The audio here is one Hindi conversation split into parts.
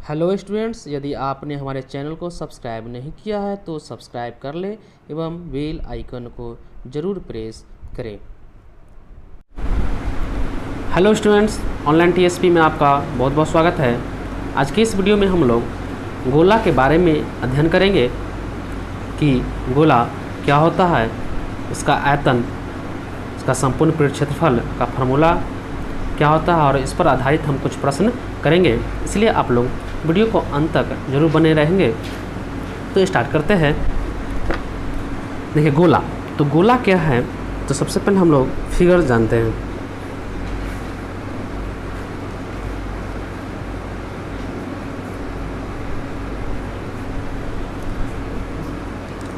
हेलो स्टूडेंट्स, यदि आपने हमारे चैनल को सब्सक्राइब नहीं किया है तो सब्सक्राइब कर लें एवं बेल आइकन को ज़रूर प्रेस करें। हेलो स्टूडेंट्स, ऑनलाइन टीएसपी में आपका बहुत बहुत स्वागत है। आज की इस वीडियो में हम लोग गोला के बारे में अध्ययन करेंगे कि गोला क्या होता है, इसका आयतन, इसका संपूर्ण पृष्ठ क्षेत्रफल का फार्मूला क्या होता है और इस पर आधारित हम कुछ प्रश्न करेंगे। इसलिए आप लोग वीडियो को अंत तक जरूर बने रहेंगे। तो स्टार्ट करते हैं। देखिए गोला, तो गोला क्या है, तो सबसे पहले हम लोग फिगर जानते हैं।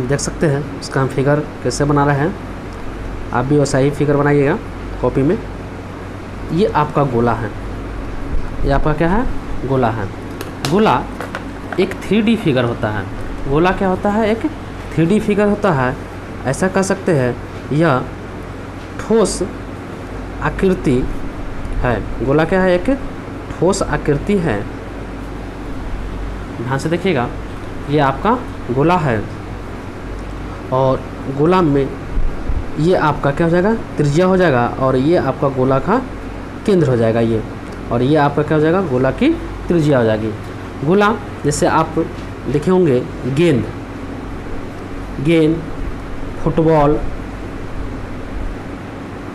देख सकते हैं इसका हम फिगर कैसे बना रहे हैं। आप भी वैसा ही फिगर बनाइएगा कॉपी में। ये आपका गोला है, ये आपका क्या है, गोला है। गोला एक 3D फिगर होता है। गोला क्या होता है, एक 3D फिगर होता है। ऐसा कह सकते हैं यह ठोस आकृति है। गोला क्या है, एक ठोस आकृति है। ध्यान से देखिएगा, ये आपका गोला है और गोला में ये आपका क्या हो जाएगा, त्रिज्या हो जाएगा और ये आपका गोला का केंद्र हो जाएगा ये, और ये आपका क्या हो जाएगा, गोला की त्रिज्या हो जाएगी। गोला जैसे आप देखे होंगे गेंद, फुटबॉल,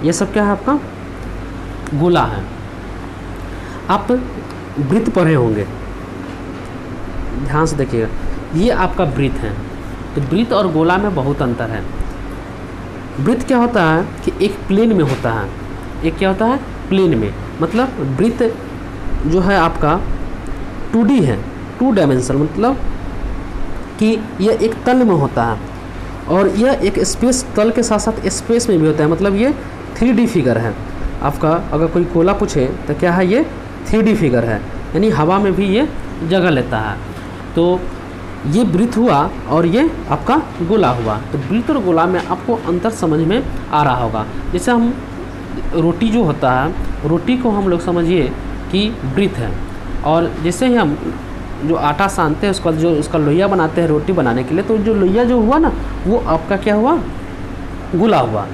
ये सब क्या है, आपका गोला है। आप वृत्त पढ़े होंगे, ध्यान से देखिएगा, ये आपका वृत्त है। तो वृत्त और गोला में बहुत अंतर है। वृत्त क्या होता है कि एक प्लेन में होता है, एक क्या होता है, प्लेन में। मतलब वृत्त जो है आपका 2D है, 2 डायमेंशन, मतलब कि यह एक तल में होता है और यह एक स्पेस, तल के साथ साथ स्पेस में भी होता है। मतलब ये 3D फिगर है आपका। अगर कोई गोला पूछे तो क्या है, ये 3D फिगर है, यानी हवा में भी ये जगह लेता है। तो ये वृत्त हुआ और ये आपका गोला हुआ। तो वृत्त और गोला में आपको अंतर समझ में आ रहा होगा। जैसे हम रोटी जो होता है, रोटी को हम लोग समझिए कि वृत्त है, और जैसे ही हम जो आटा सानते हैं उसका जो उसका लोइया बनाते हैं रोटी बनाने के लिए, तो जो लोइया जो हुआ ना, वो आपका क्या हुआ, गोला हुआ।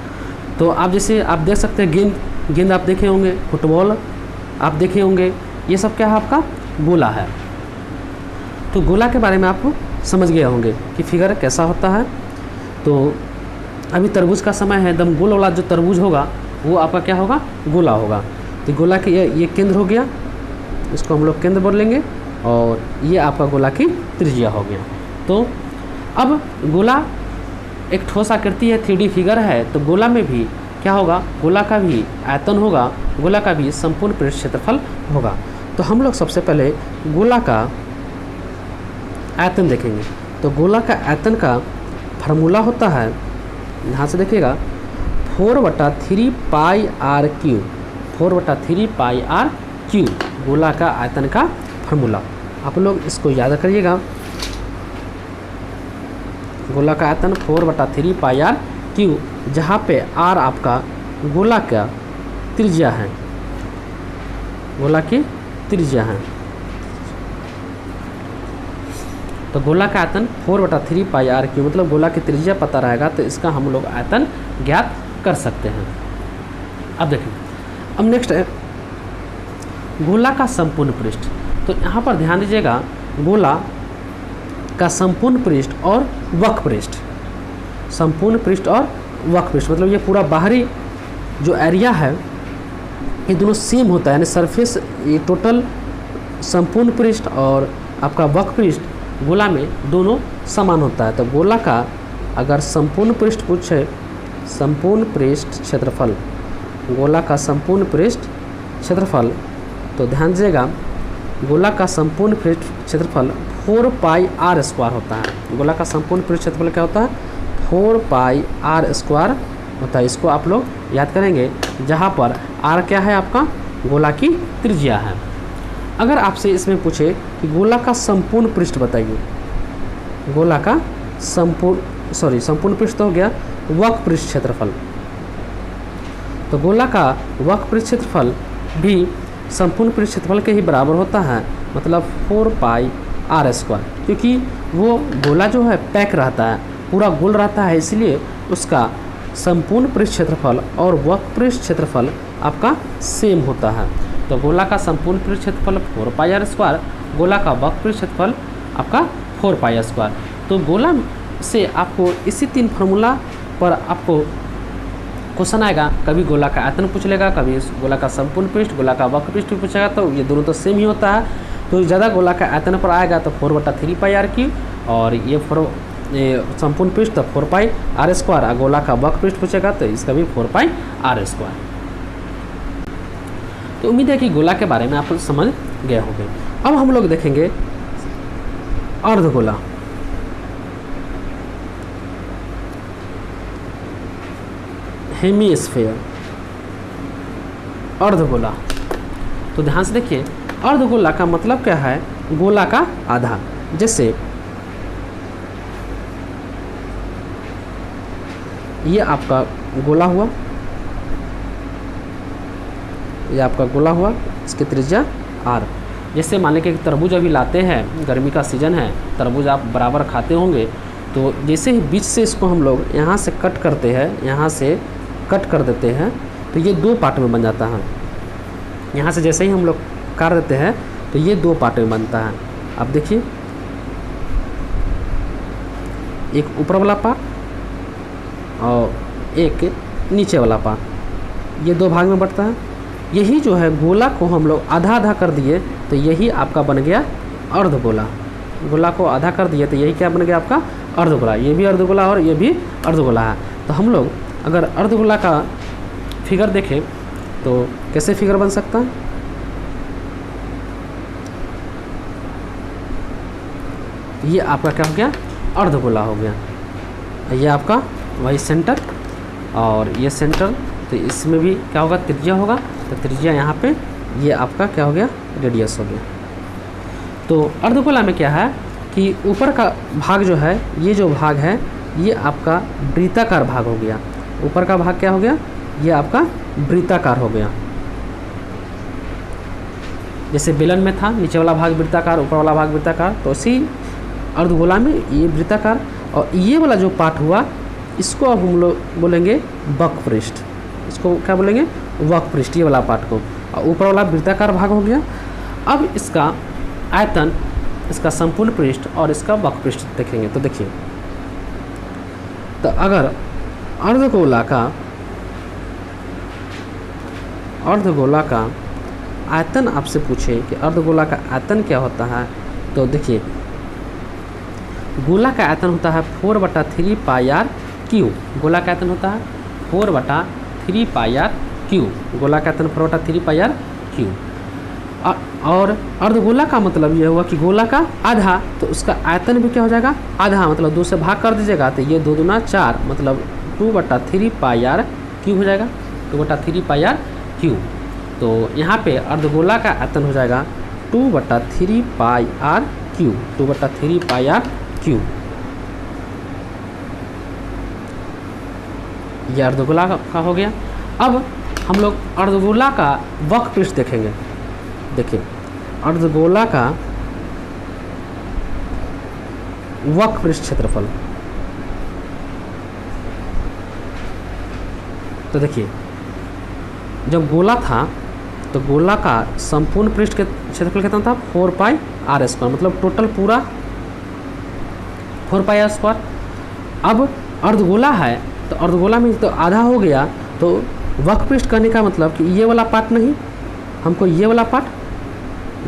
तो आप जैसे आप देख सकते हैं गेंद आप देखे होंगे, फुटबॉल आप देखे होंगे, ये सब क्या है, आपका गोला है। तो गोला के बारे में आप समझ गए होंगे कि फिगर कैसा होता है। तो अभी तरबूज का समय है, एकदम गोल वाला जो तरबूज होगा वो आपका क्या होगा, गोला होगा। तो गोला के ये केंद्र हो गया, इसको हम लोग केंद्र बोल लेंगे, और ये आपका गोला की त्रिज्या हो गया। तो अब गोला एक ठोस आकृति है, 3D फिगर है। तो गोला में भी क्या होगा, गोला का भी आयतन होगा, गोला का भी संपूर्ण पृष्ठ क्षेत्रफल होगा। तो हम लोग सबसे पहले गोला का आयतन देखेंगे। तो गोला का आयतन का फार्मूला होता है, ध्यान से देखिएगा, 4/3 pi R cube, 4/3 pi R cube गोला का आयतन का फार्मूला। आप लोग इसको याद करिएगा। गोला का आयतन 4/3 पाई आर क्यू, जहाँ पे आर आपका गोला का त्रिज्या है, गोला की त्रिज्या है। तो गोला का आयतन 4/3 पाई आर क्यू, मतलब गोला की त्रिज्या पता रहेगा तो इसका हम लोग आयतन ज्ञात कर सकते हैं। अब देखिए, अब नेक्स्ट है गोला का संपूर्ण पृष्ठ। तो यहाँ पर ध्यान दीजिएगा, गोला का संपूर्ण पृष्ठ और वक्र पृष्ठ, संपूर्ण पृष्ठ और वक्र पृष्ठ, मतलब ये पूरा बाहरी जो एरिया है ये दोनों सेम होता है, यानी सरफेस, ये टोटल संपूर्ण पृष्ठ और आपका वक्र पृष्ठ गोला में दोनों समान होता है। तो गोला का अगर संपूर्ण पृष्ठ पूछे, संपूर्ण पृष्ठ क्षेत्रफल, गोला का संपूर्ण पृष्ठ क्षेत्रफल, तो ध्यान दीजिएगा, गोला का संपूर्ण पृष्ठ क्षेत्रफल 4 पाई आर स्क्वायर होता है। गोला का संपूर्ण पृष्ठ क्षेत्रफल क्या होता है, 4 पाई आर स्क्वायर होता है। इसको आप लोग याद करेंगे, जहाँ पर आर क्या है, आपका गोला की त्रिज्या है। अगर आपसे इसमें पूछे कि गोला का संपूर्ण पृष्ठ बताइए, गोला का संपूर्ण पृष्ठ तो हो गया, वक्र पृष्ठ क्षेत्रफल। तो गोला का वक्र पृष्ठ क्षेत्रफल भी संपूर्ण पृष्ठ क्षेत्रफल के ही बराबर होता है, मतलब 4 पाई आर स्क्वायर, क्योंकि वो गोला जो है पैक रहता है, पूरा गोल रहता है, इसलिए उसका संपूर्ण पृष्ठ क्षेत्रफल और वक्र पृष्ठ क्षेत्रफल आपका सेम होता है। तो गोला का संपूर्ण पृष्ठ क्षेत्रफल 4 पाई आर स्क्वायर, गोला का वक्र पृष्ठ क्षेत्रफल आपका 4 पाई आर स्क्वायर। तो गोला से आपको इसी 3 फार्मूला पर आपको क्वेश्चन आएगा, कभी गोला का आयतन पूछ लेगा, कभी गोला का संपूर्ण पृष्ठ, गोला का वक्र पृष्ठ पूछेगा, तो ये दोनों तो सेम ही होता है। तो ज़्यादा गोला का आयतन पर आएगा तो 4/3 पाई आर क्यू, और ये संपूर्ण पृष्ठ तो 4 पाई आर स्क्वायर, और गोला का वक्र पृष्ठ पूछेगा तो इसका भी 4 पाई आर स्क्वायर। तो उम्मीद है कि गोला के बारे में आप समझ गए होंगे। अब हम लोग देखेंगे अर्धगोला। हेमीस्फीयर, अर्धगोला। तो ध्यान से देखिए, अर्धगोला का मतलब क्या है? गोला का आधा। जैसे ये आपका गोला हुआ, ये आपका गोला हुआ, इसकी त्रिज्या r। जैसे मान लें कि तरबूज अभी लाते हैं, गर्मी का सीज़न है, तरबूज आप बराबर खाते होंगे, तो जैसे ही बीच से इसको हम लोग यहाँ से कट करते हैं, यहाँ से कट कर देते हैं, तो ये 2 पार्ट में बन जाता है। यहाँ से जैसे ही हम लोग काट देते हैं तो ये 2 पार्ट में बनता है। अब देखिए, एक ऊपर वाला पार्ट और एक नीचे वाला पार्ट, ये 2 भाग में बंटता है। यही जो है गोला को हम लोग आधा आधा कर दिए तो यही आपका बन गया अर्धगोला। गोला को आधा कर दिए तो यही क्या बन गया आपका अर्धगोला। ये भी अर्धगोला और ये भी अर्धगोला है। तो हम लोग अगर अर्धगोला का फिगर देखें तो कैसे फिगर बन सकता है? ये आपका क्या हो गया? अर्धगोला हो गया। ये आपका वही सेंटर और ये सेंटर, तो इसमें भी क्या होगा? त्रिज्या होगा। तो त्रिज्या यहाँ पे ये आपका क्या हो गया? रेडियस हो गया। तो अर्धगोला में क्या है कि ऊपर का भाग जो है, ये जो भाग है ये आपका वृत्ताकार भाग हो गया। ऊपर का भाग क्या हो गया? ये आपका वृत्ताकार हो गया। जैसे बेलन में था, नीचे वाला भाग वृत्ताकार, ऊपर वाला भाग वृत्ताकार, तो इसी अर्धगोला में ये वृत्ताकार। और ये वाला जो पार्ट हुआ, इसको अब हम लोग बोलेंगे वक्र पृष्ठ। इसको क्या बोलेंगे? वक्र पृष्ठ, ये वाला पार्ट को। और ऊपर वाला वृत्ताकार भाग हो गया। अब इसका आयतन, इसका संपूर्ण पृष्ठ और इसका वक्र पृष्ठ देखेंगे। तो देखिए, तो अगर अर्धगोला का आयतन आपसे पूछे कि अर्धगोला का आयतन क्या होता है, तो देखिए, गोला का आयतन होता है 4/3 पाई आर क्यू। गोला का आयतन होता है 4/3 पाई आर क्यू। गोला का आयतन 4/3 पाई आर क्यू। और अर्धगोला का मतलब ये हुआ कि गोला का आधा, तो उसका आयतन भी क्या हो जाएगा? आधा, मतलब 2 से भाग कर दीजिएगा तो ये 2 दूना 4, मतलब 2/3 पाई आर क्यू हो जाएगा। 2/3 पाई आर क्यू। तो यहाँ पे अर्धगोला का आयतन हो जाएगा 2/3 pi R cube. 2/3 pi R cube. ये अर्धगोला का हो गया। अब हम लोग अर्धगोला का वक्र पृष्ठ देखेंगे। देखिए, अर्धगोला का वक्र पृष्ठ क्षेत्रफल, तो देखिए, जब गोला था तो गोला का संपूर्ण पृष्ठ के क्षेत्रफल कितना था? 4 पाई आर स्क्वायर, मतलब टोटल पूरा 4 पाई आर स्क्वायर। अब अर्धगोला है तो अर्धगोला में तो आधा हो गया, तो वक्र पृष्ठ करने का मतलब कि ये वाला पार्ट नहीं, हमको ये वाला पार्ट,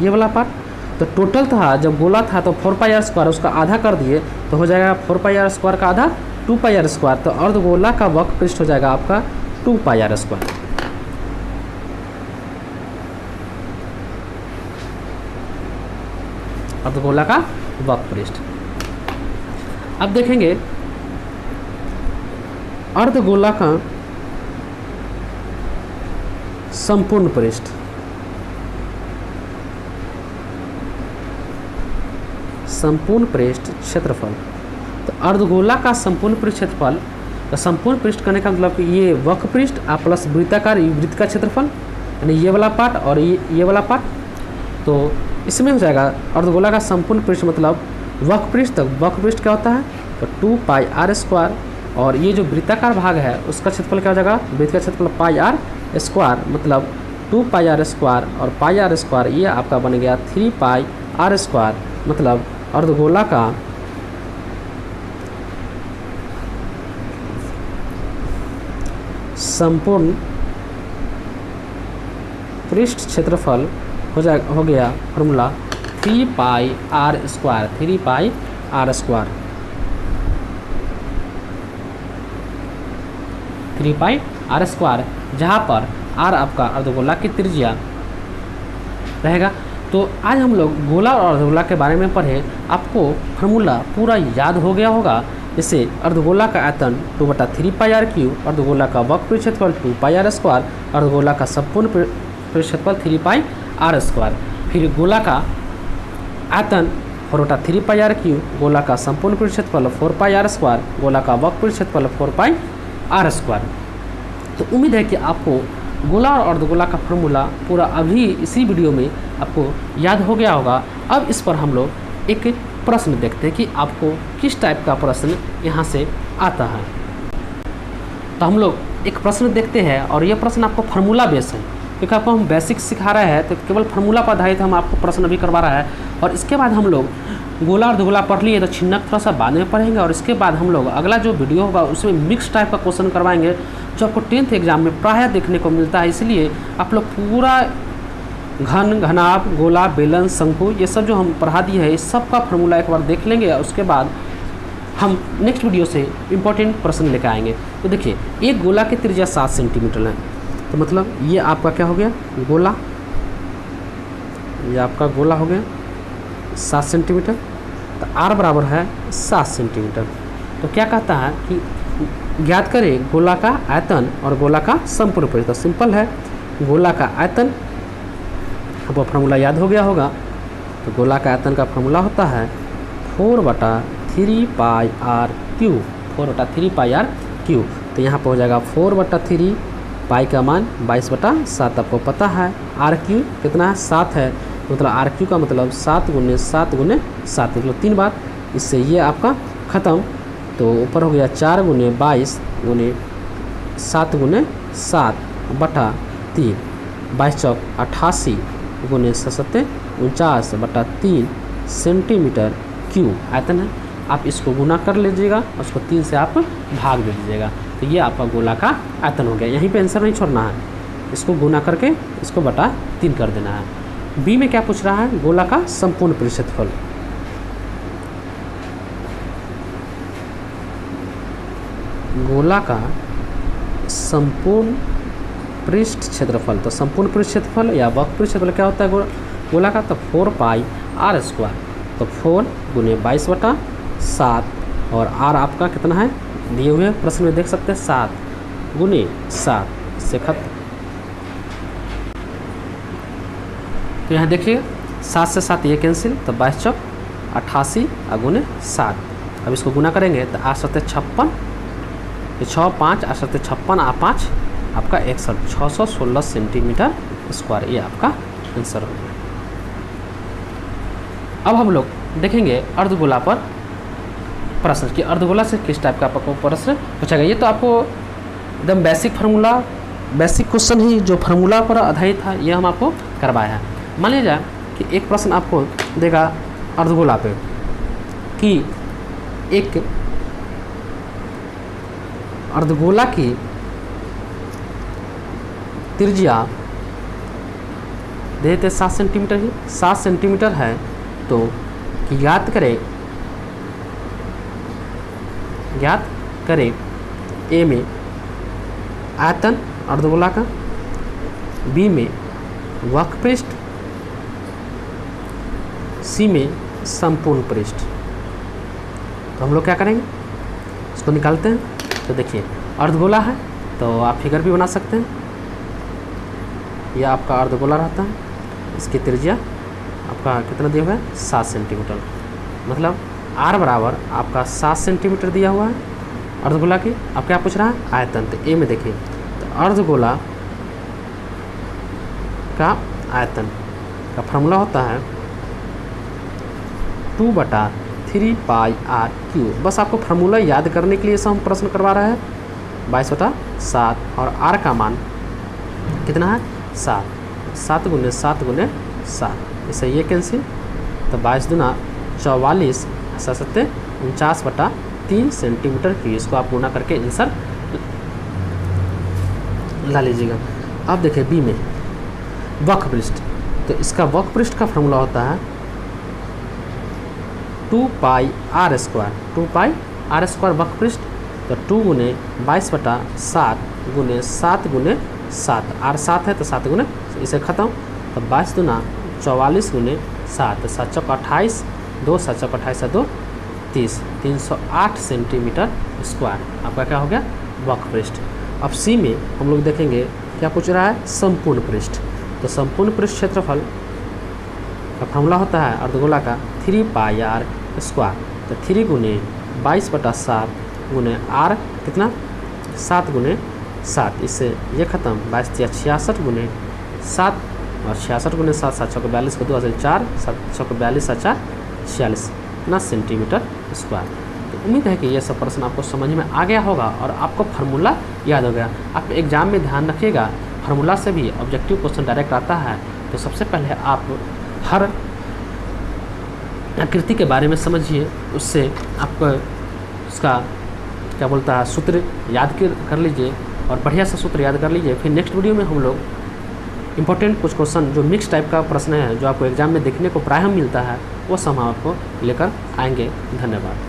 ये वाला पार्ट। तो टोटल था, जब गोला था तो 4 पाई आर स्क्वायर, उसका आधा कर दिए तो हो जाएगा 4 पाई आर स्क्वायर का आधा 2 पाई आर स्क्वायर। तो अर्धगोला का वक्र पृष्ठ हो जाएगा आपका 2 पाई आर स्क्वायर। अर्धगोला का वक्र पृष्ठ। अब देखेंगे अर्धगोला का संपूर्ण पृष्ठ। संपूर्ण पृष्ठ क्षेत्रफल, तो अर्धगोला का संपूर्ण पृष्ठ क्षेत्रफल, तो संपूर्ण पृष्ठ करने का मतलब कि ये वक्र पृष्ठ प्लस वृत्ताकार वृत्त का क्षेत्रफल, यानी ये वाला पार्ट और ये वाला पार्ट। तो इसमें हो जाएगा अर्धगोला का संपूर्ण पृष्ठ मतलब वक्र पृष्ठ क्या होता है तो 2 पाई आर स्क्वायर, और ये जो वृत्ताकार भाग है उसका क्षेत्रफल क्या हो जाएगा, वृत्त का क्षेत्रफल पाई आर स्क्वायर मतलब 2 पाई आर स्क्वायर और पाई आर स्क्वायर, ये आपका बन गया 3 पाई आर स्क्वायर, मतलब अर्धगोला का संपूर्ण पृष्ठ क्षेत्रफल हो गया formula 3 pi R square, 3 pi R square, 3 pi R square, जहाँ पर आर आपका अर्धगोला की त्रिज्या रहेगा। तो आज हम लोग गोला और अर्धगोला के बारे में पढ़े, आपको फार्मूला पूरा याद हो गया होगा। जैसे अर्धगोला का आयतन 2/3 पाई आर क्यूब, अर्धगोला का वक्र पृष्ठ क्षेत्रफल 2 पाई आर स्क्वायर, अर्धगोला का संपूर्ण पृष्ठ क्षेत्रफल 3 पाई आर स्क्वायर, फिर गोला का आयतन 4/3 पाई आर क्यूब, गोला का संपूर्ण पृष्ठ क्षेत्रफल 4 पाई आर स्क्वायर, गोला का वक्र पृष्ठ क्षेत्रफल 4 पाई आर स्क्वायर। तो उम्मीद है कि आपको गोला और अर्धगोला का फार्मूला पूरा अभी इसी वीडियो में आपको याद हो गया होगा। अब इस पर हम लोग एक प्रश्न देखते हैं कि आपको किस टाइप का प्रश्न यहाँ से आता है। तो हम लोग एक प्रश्न देखते हैं और यह प्रश्न आपको फार्मूला बेस है, क्योंकि आपको हम बेसिक सिखा रहे हैं तो केवल फार्मूला पर आधारित हम आपको प्रश्न अभी करवा रहा है। और इसके बाद हम लोग गोला और अर्धगोला पढ़ लिए तो छिन्नक थोड़ा सा बाद में पढ़ेंगे, और इसके बाद हम लोग अगला जो वीडियो होगा उसमें मिक्स टाइप का क्वेश्चन करवाएंगे, जो आपको 10th एग्जाम में प्रायः देखने को मिलता है। इसलिए आप लोग पूरा घन, घनाभ, गोला, बेलन, शंकु, ये सब जो हम पढ़ा दिए हैं इस सब का फार्मूला एक बार देख लेंगे, और उसके बाद हम नेक्स्ट वीडियो से इम्पोर्टेंट प्रश्न लेकर आएंगे। तो देखिए, एक गोला की त्रिज्या 7 सेंटीमीटर है, तो मतलब ये आपका क्या हो गया गोला, ये आपका गोला हो गया 7 सेंटीमीटर, तो आर बराबर है 7 सेंटीमीटर। तो क्या कहता है कि ज्ञात करें गोला का आयतन और गोला का संपूर्ण पृष्ठ। तो सिंपल है, गोला का आयतन आपको फार्मूला याद हो गया होगा। तो गोला का आयतन का फार्मूला होता है 4/3 pi R cube, 4/3 pi R cube. तो यहाँ पर हो जाएगा 4/3 पाई का मान 22/7, आपको पता है आर क्यू कितना है 7 है, मतलब आर क्यू का मतलब 7 × 7 × 7 मतलब 3 बार। इससे ये आपका ख़त्म, तो ऊपर हो गया 4 × 22 × 7 × 7 बटा 3, 22 चौक 88 × 7 49/3 सेंटीमीटर क्यूब आयतन है। आप इसको गुना कर लीजिएगा, उसको 3 से आप भाग दे दीजिएगा, तो ये आपका गोला का आयतन हो गया। यहीं पे आंसर नहीं छोड़ना है, इसको गुना करके इसको बटा 3 कर देना है। बी में क्या पूछ रहा है, गोला का संपूर्ण पृष्ठ क्षेत्रफल। गोला का संपूर्ण पृष्ठ क्षेत्रफल, तो संपूर्ण पृष्ठ क्षेत्रफल या वक्र पृष्ठ क्षेत्रफल क्या होता है गोला का, तो 4 पाई आर स्क्वायर, तो 4 × 22/7, और आर आपका कितना है दिए हुए प्रश्न में देख सकते हैं 7 × 7, इससे खत्म। तो यहाँ देखिए 7 से 7 ये कैंसिल, तो 22 चौक 88 × 7। अब इसको गुना करेंगे तो 8 × 7 56, 6 5 8 × 56 आ 5 आपका 61, 616 सेंटीमीटर स्क्वायर, ये आपका आंसर हो गया। अब हम लोग देखेंगे अर्धगोला पर प्रश्न कि अर्धगोला से किस टाइप का आपको प्रश्न पूछेगा। ये तो आपको एकदम बेसिक फार्मूला, बेसिक क्वेश्चन ही जो फार्मूला पर आधारित था ये हम आपको करवाया है। मान लीजिए कि एक प्रश्न आपको देगा अर्धगोला पे कि एक अर्धगोला की त्रिज्या देते 7 सेंटीमीटर ही 7 सेंटीमीटर है, तो ज्ञात करें ए में आयतन अर्धगोला का, बी में वक्र पृष्ठ, सी में संपूर्ण पृष्ठ। तो हम लोग क्या करेंगे, इसको निकालते हैं। तो देखिए अर्धगोला है तो आप फिगर भी बना सकते हैं, यह आपका अर्धगोला रहता है, इसकी त्रिज्या आपका कितना दिया हुआ है 7 सेंटीमीटर, मतलब आर बराबर आपका 7 सेंटीमीटर दिया हुआ है अर्धगोला की। अब क्या पूछ रहा है आयतन, तो ए में देखिए तो अर्धगोला का आयतन का फार्मूला होता है 2/3πr²। बस आपको फार्मूला याद करने के लिए सब हम प्रश्न करवा रहे हैं। 22/7 और r का मान कितना है 7, 7 × 7 × 7, इससे ये कैंसिल, तो 22 दूना 44 7 49/3 सेंटीमीटर क्यूब। इसको आप गुना करके आंसर ला लीजिएगा। अब देखिए बी में वक्र पृष्ठ, तो इसका वक्र पृष्ठ का फॉर्मूला होता है 2πr²। 2πr² वक्र पृष्ठ, तो 2 × 22/7 × 7 × 7, r 7 है तो 7 गुने इसे खत्म, तो 22 दूना 44 × 7, 7 चौक 28, 2 7 चौक 28 2 30, 308 सेंटीमीटर स्क्वायर आपका क्या हो गया वक्र पृष्ठ। अब सी में हम लोग देखेंगे क्या पूछ रहा है संपूर्ण पृष्ठ, तो संपूर्ण पृष्ठ क्षेत्रफल का फॉर्मूला होता है अर्धगोला का 3πr², तो 3 × 22/7 × r कितना 7 × 7, इससे ये खत्म, 22 × 66 × 7 और 66 × 7, 7 चौक 42 को 2 से 4, 7 चौक 42 7 46 इतना सेंटीमीटर स्क्वायर। तो उम्मीद है कि ये सब प्रश्न आपको समझ में आ गया होगा और आपको फार्मूला याद हो गया। आप एग्जाम में ध्यान रखिएगा, फार्मूला से भी ऑब्जेक्टिव क्वेश्चन डायरेक्ट आता है। तो सबसे पहले आप हर आकृति के बारे में समझिए, उससे आपको उसका क्या बोलता है सूत्र याद कर लीजिए और बढ़िया सा सूत्र याद कर लीजिए। फिर नेक्स्ट वीडियो में हम लोग इंपॉर्टेंट कुछ क्वेश्चन जो मिक्स टाइप का प्रश्न है, जो आपको एग्जाम में देखने को प्रायः मिलता है, वो सब हम आपको लेकर आएंगे। धन्यवाद।